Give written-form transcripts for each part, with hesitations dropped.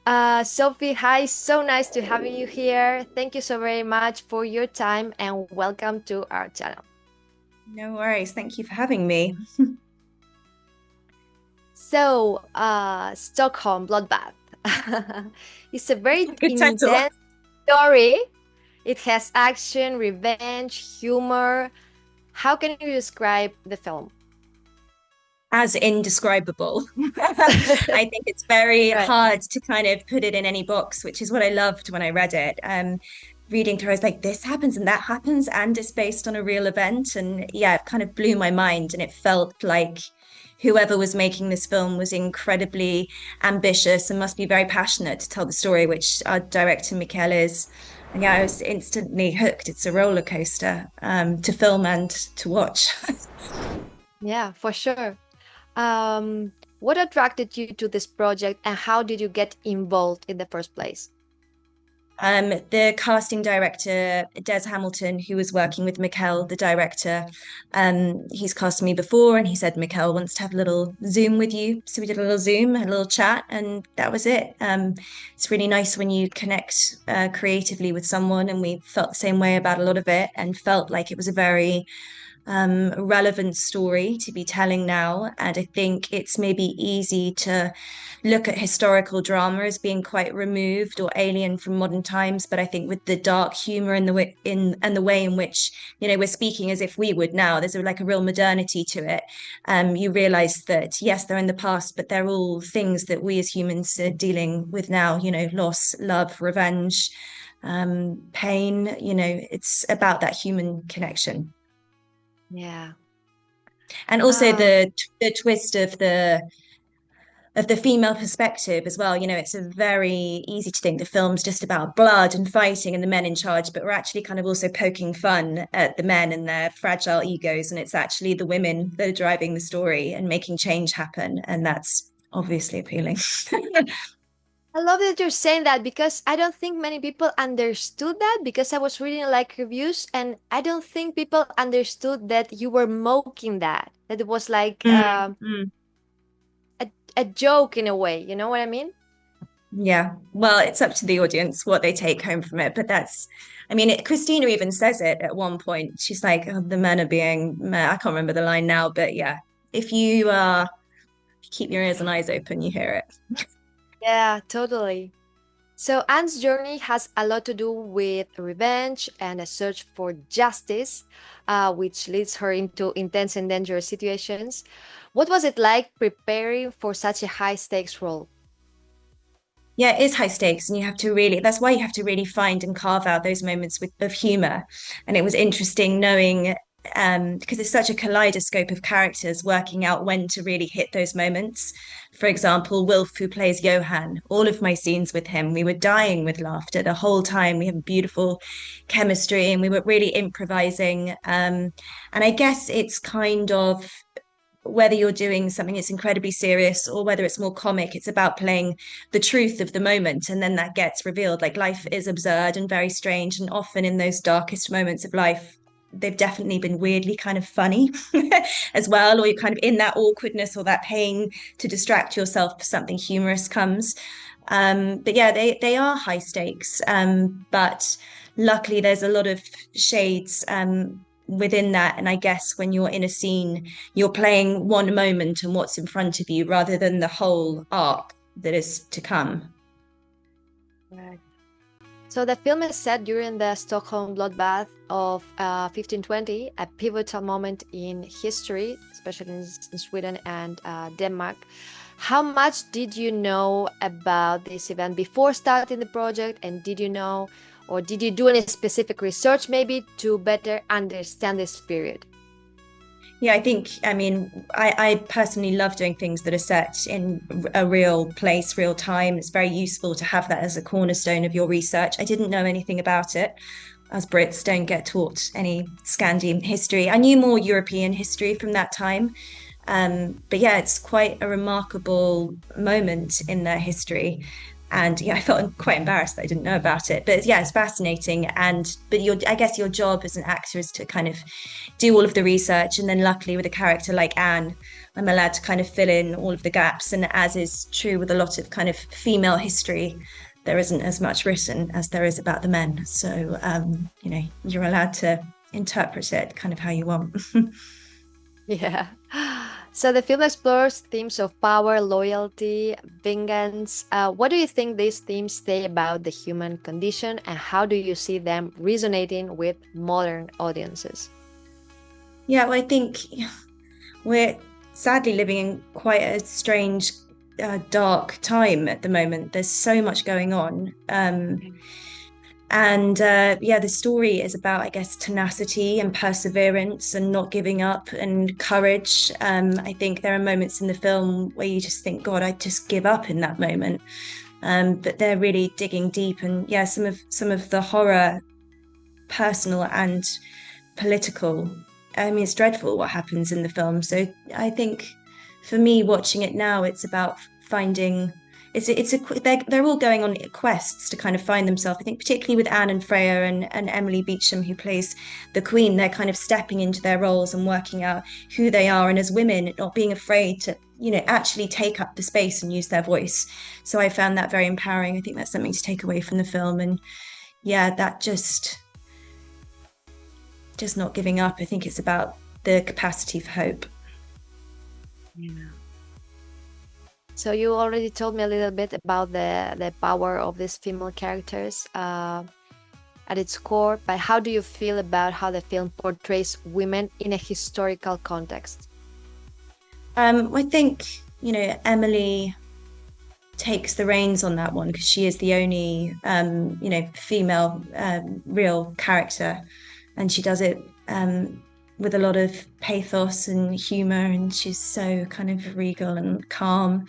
Sophie, hi, so nice to have you here. Thank you so very much for your time and welcome to our channel. No worries. Thank you for having me. Stockholm Bloodbath. It's a very Good title. intense story. It has action, revenge, humor. How can you describe the film? As indescribable. I think it's very Right. hard to kind of put it in any box, which is what I loved when I read it. Reading through, I was like, this happens and that happens, and it's based on a real event. And yeah, it kind of blew my mind. And it felt like whoever was making this film was incredibly ambitious and must be very passionate to tell the story, which our director, Mikael, is. And yeah, I was instantly hooked. It's a roller coaster to film and to watch. Yeah, for sure. What attracted you to this project and how did you get involved in the first place? The casting director, Des Hamilton, who was working with Mikkel, the director, he's cast me before and he said Mikkel wants to have a little Zoom with you. So we did a little Zoom, a little chat, and that was it. It's really nice when you connect creatively with someone, and we felt the same way about a lot of it and felt like it was a very relevant story to be telling now. And I think it's maybe easy to look at historical drama as being quite removed or alien from modern times. But I think with the dark humor and the way and the way in which, we're speaking as if we would now, there's like a real modernity to it. You realize that yes, they're in the past, but they're all things that we as humans are dealing with now, loss, love, revenge, pain, it's about that human connection. Yeah. And also Um, the twist of the female perspective as well. It's a very easy to think the film's just about blood and fighting and the men in charge, but we're actually kind of also poking fun at the men and their fragile egos, and it's actually the women that are driving the story and making change happen, and that's obviously appealing. I love that you're saying that because I don't think many people understood that because I was reading like reviews and I don't think people understood that you were mocking that. That it was like Mm, mm. a joke in a way, you know what I mean? Yeah, well, it's up to the audience what they take home from it, but I mean, Christina even says it at one point. She's like, oh, the men are being, meh. I can't remember the line now, but yeah, if you keep your ears and eyes open, you hear it. Yeah, totally. So Anne's journey has a lot to do with revenge and a search for justice, which leads her into intense and dangerous situations. What was it like preparing for such a high stakes role? Yeah, it is high stakes, and you have to really, that's why you have to really find and carve out those moments of humor. And it was interesting knowing, because it's such a kaleidoscope of characters working out when to really hit those moments. For example, Wilf, who plays Johan, all of my scenes with him, we were dying with laughter the whole time. We have beautiful chemistry and we were really improvising. And I guess it's kind of whether you're doing something that's incredibly serious or whether it's more comic, it's about playing the truth of the moment. And then that gets revealed. Like life is absurd and very strange. And often in those darkest moments of life, they've definitely been weirdly kind of funny as well, or you're kind of in that awkwardness or that pain to distract yourself for something humorous comes. But yeah, they are high stakes. But luckily there's a lot of shades within that. And I guess when you're in a scene, you're playing one moment and what's in front of you rather than the whole arc that is to come. Right. So the film is set during the Stockholm Bloodbath of 1520, a pivotal moment in history, especially in Sweden and Denmark. How much did you know about this event before starting the project? And did you know, or did you do any specific research maybe to better understand this period? Yeah, I mean, I personally love doing things that are set in a real place, real time. It's very useful to have that as a cornerstone of your research. I didn't know anything about it. As Brits don't get taught any Scandinavian history. I knew more European history from that time. But yeah, it's quite a remarkable moment in their history. And yeah, I felt quite embarrassed that I didn't know about it. But yeah, it's fascinating. But I guess your job as an actor is to kind of do all of the research. And then luckily with a character like Anne, I'm allowed to kind of fill in all of the gaps. And as is true with a lot of kind of female history, there isn't as much written as there is about the men. So, you're allowed to interpret it kind of how you want. Yeah. So the film explores themes of power, loyalty, vengeance. What do you think these themes say about the human condition, and how do you see them resonating with modern audiences? Yeah, well, I think we're sadly living in quite a strange, dark time at the moment. There's so much going on. The story is about, I guess, tenacity and perseverance and not giving up and courage. I think there are moments in the film where you just think, God, I'd just give up in that moment. But they're really digging deep, and yeah, some of the horror, personal and political. I mean, it's dreadful what happens in the film. So I think for me, watching it now, it's about finding. They're all going on quests to kind of find themselves. I think particularly with Anne and Freya and Emily Beecham, who plays the Queen, they're kind of stepping into their roles and working out who they are, and as women, not being afraid to actually take up the space and use their voice. So I found that very empowering. I think that's something to take away from the film, and yeah, that just not giving up. I think it's about the capacity for hope. Yeah. So you already told me a little bit about the power of these female characters at its core, but how do you feel about how the film portrays women in a historical context? I think, Emily takes the reins on that one because she is the only, female real character, and she does it with a lot of pathos and humor, and she's so kind of regal and calm.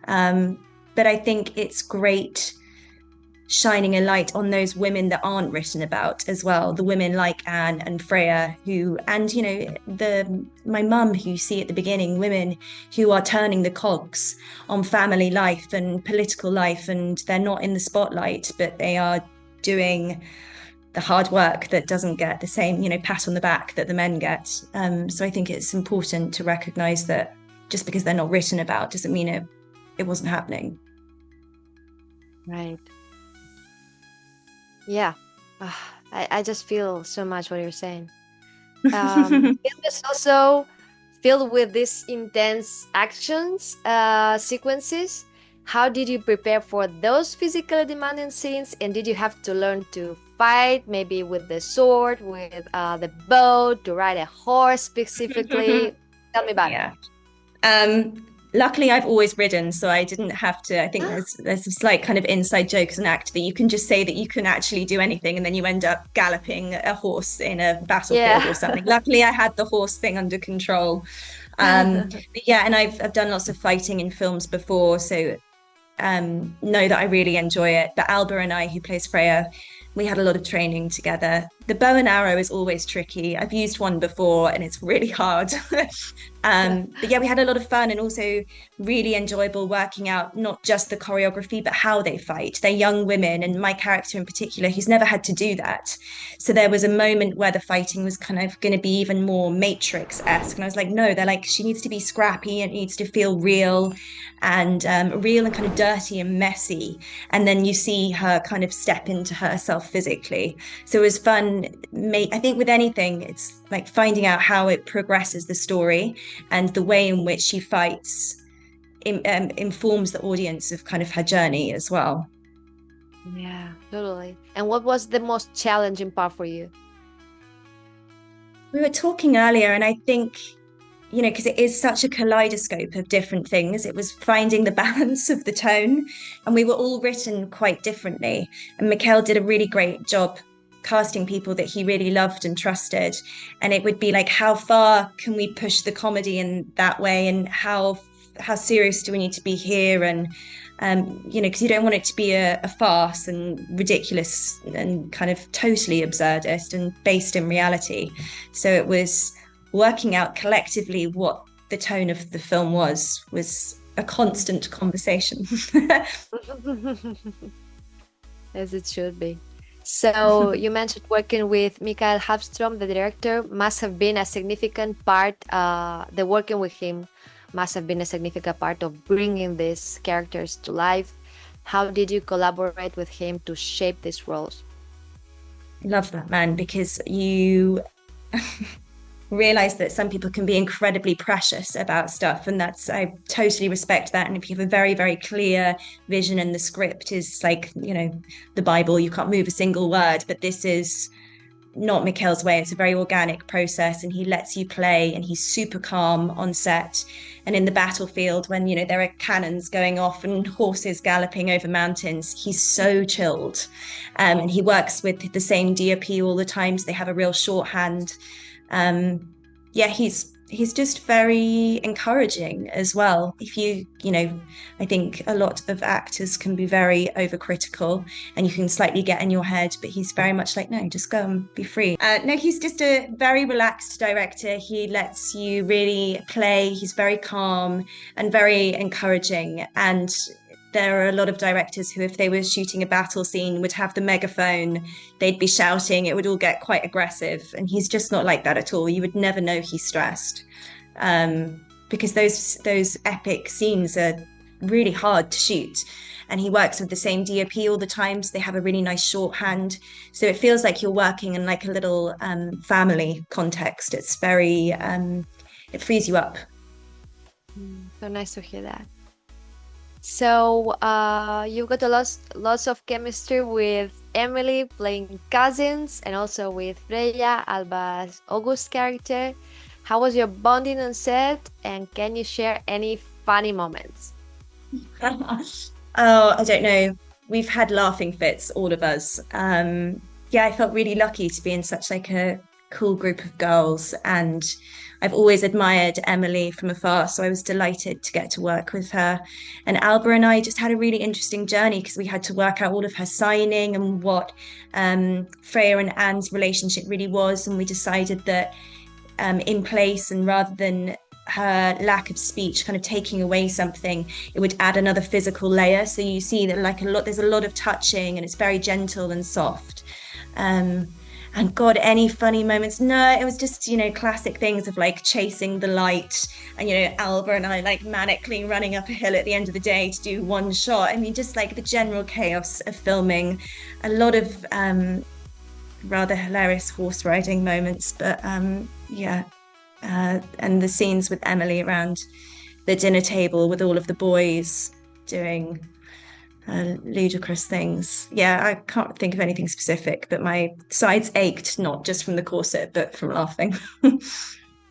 But I think it's great shining a light on those women that aren't written about as well. The women like Anne and Freya, my mum, who you see at the beginning, women who are turning the cogs on family life and political life, and they're not in the spotlight, but they are doing the hard work that doesn't get the same, pat on the back that the men get. So I think it's important to recognize that just because they're not written about doesn't mean it wasn't happening. Right. Yeah. I just feel so much what you're saying. It was also filled with these intense actions, sequences. How did you prepare for those physically demanding scenes? And did you have to learn to fight, maybe with the sword, with the bow, to ride a horse specifically? Tell me about it. Luckily, I've always ridden, so I didn't have to. I think there's a slight kind of inside joke as an actor that you can just say that you can actually do anything, and then you end up galloping a horse in a battlefield or something. Luckily, I had the horse thing under control. And I've done lots of fighting in films before, so know that I really enjoy it. But Alba and I, who plays Freya, we had a lot of training together. The bow and arrow is always tricky. I've used one before and it's really hard. But yeah, we had a lot of fun, and also really enjoyable working out not just the choreography, but how they fight. They're young women, and my character in particular, who's never had to do that. So there was a moment where the fighting was kind of going to be even more Matrix-esque. And I was like, no, they're like, she needs to be scrappy, and it needs to feel real and kind of dirty and messy. And then you see her kind of step into herself physically. So it was fun. I think with anything, it's like finding out how it progresses the story, and the way in which she fights informs the audience of kind of her journey as well. Yeah, totally. And what was the most challenging part for you? We were talking earlier, and I think, because it is such a kaleidoscope of different things, it was finding the balance of the tone, and we were all written quite differently. And Mikael did a really great job casting people that he really loved and trusted. And it would be like, how far can we push the comedy in that way, and how serious do we need to be here? And because you don't want it to be a farce and ridiculous and kind of totally absurdist and based in reality. So it was working out collectively what the tone of the film was a constant conversation. As it should be. So you mentioned working with Mikael Håfström, the director, must have been a significant part, the working with him must have been a significant part of bringing these characters to life. How did you collaborate with him to shape these roles? Love that man, because you realize that some people can be incredibly precious about stuff, and I totally respect that. And if you have a very, very clear vision and the script is like, the Bible, you can't move a single word, but this is not Mikael's way. It's a very organic process, and he lets you play, and he's super calm on set. And in the battlefield, when there are cannons going off and horses galloping over mountains, he's so chilled. And he works with the same DOP all the time, so they have a real shorthand. He's just very encouraging as well. I think a lot of actors can be very overcritical, and you can slightly get in your head, but he's very much like, no, just go and be free. No, he's just a very relaxed director. He lets you really play. He's very calm and very encouraging. And there are a lot of directors who, if they were shooting a battle scene, would have the megaphone, they'd be shouting, it would all get quite aggressive. And he's just not like that at all. You would never know he's stressed, because those epic scenes are really hard to shoot. And he works with the same DOP all the time, so they have a really nice shorthand. So it feels like you're working in like a little family context. It's very, it frees you up. So nice to hear that. So you've got lots of chemistry with Emily playing cousins, and also with Freya, Alba's August character. How was your bonding on set, and can you share any funny moments? Oh, I don't know. We've had laughing fits, all of us. I felt really lucky to be in such like a cool group of girls, and I've always admired Emily from afar, so I was delighted to get to work with her. And Alba and I just had a really interesting journey, because we had to work out all of her signing and what Freya and Anne's relationship really was, and we decided that in place, and rather than her lack of speech kind of taking away something, it would add another physical layer. So you see that there's a lot of touching, and it's very gentle and soft. And God, any funny moments? No, it was just, classic things of like chasing the light, and, Alba and I like manically running up a hill at the end of the day to do one shot. I mean, just like the general chaos of filming. A lot of rather hilarious horse riding moments, but and the scenes with Emily around the dinner table with all of the boys doing ludicrous things. I can't think of anything specific, but my sides ached, not just from the corset, but from laughing.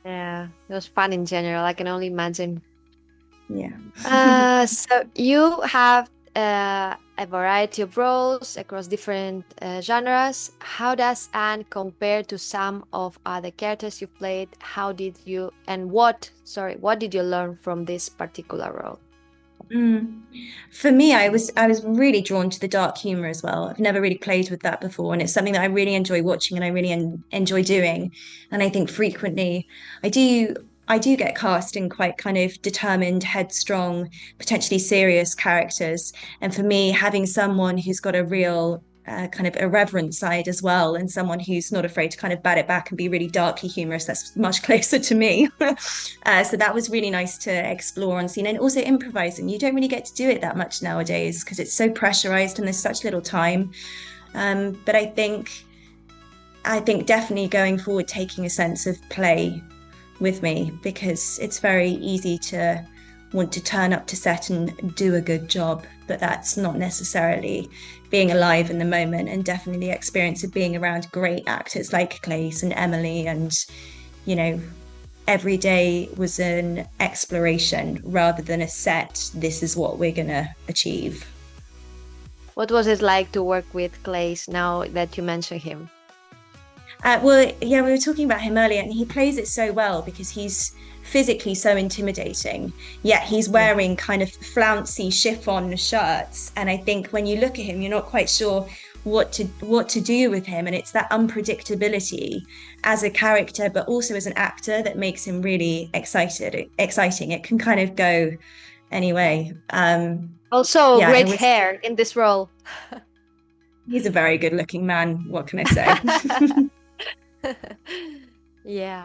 Yeah, it was fun in general. I can only imagine. Yeah. So you have a variety of roles across different genres. How does Anne compare to some of other characters you've played? What did you learn from this particular role? For me, I was really drawn to the dark humor as well. I've never really played with that before, and it's something that I really enjoy watching, and I really enjoy doing. And I think frequently I do get cast in quite kind of determined, headstrong, potentially serious characters. And for me, having someone who's got a real kind of irreverent side as well, and someone who's not afraid to kind of bat it back and be really darkly humorous, that's much closer to me. So that was really nice to explore on scene, and also improvising. You don't really get to do it that much nowadays, because it's so pressurized and there's such little time. But I think definitely going forward, taking a sense of play with me, because it's very easy to want to turn up to set and do a good job, but that's not necessarily being alive in the moment. And definitely the experience of being around great actors like Claes and Emily, and every day was an exploration rather than a set, this is what we're gonna achieve. What was it like to work with Claes, now that you mention him? We were talking about him earlier, and he plays it so well because he's physically so intimidating, yet he's wearing kind of flouncy chiffon shirts. And I think when you look at him, you're not quite sure what to do with him. And it's that unpredictability as a character, but also as an actor, that makes him really exciting. It can kind of go anyway. Also, Yeah, great hair in this role. He's a very good looking man. What can I say? Yeah.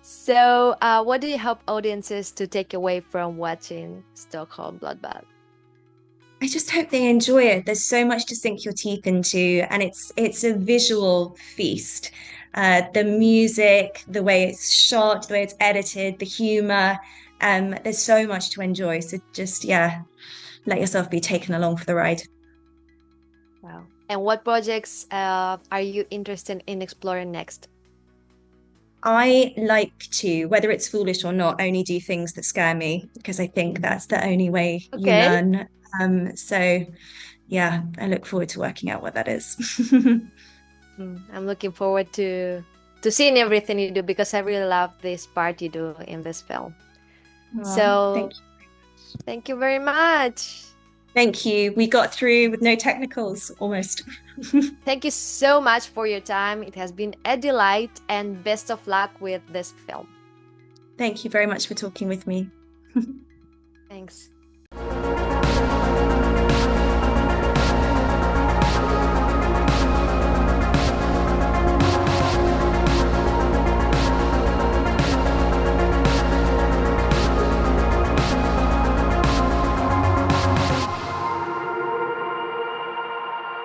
So, what do you hope audiences to take away from watching Stockholm Bloodbath? I just hope they enjoy it. There's so much to sink your teeth into, and it's a visual feast. The music, the way it's shot, the way it's edited, the humor. There's so much to enjoy. So just, yeah, let yourself be taken along for the ride. Wow. And what projects are you interested in exploring next? I like to, whether it's foolish or not, only do things that scare me because I think that's the only way you Okay. learn. So yeah, I look forward to working out what that is. I'm looking forward to seeing everything you do because I really love this part you do in this film. So thank you very much. Thank you. We got through with no technicals, almost. Thank you so much for your time. It has been a delight, and best of luck with this film. Thank you very much for talking with me. Thanks.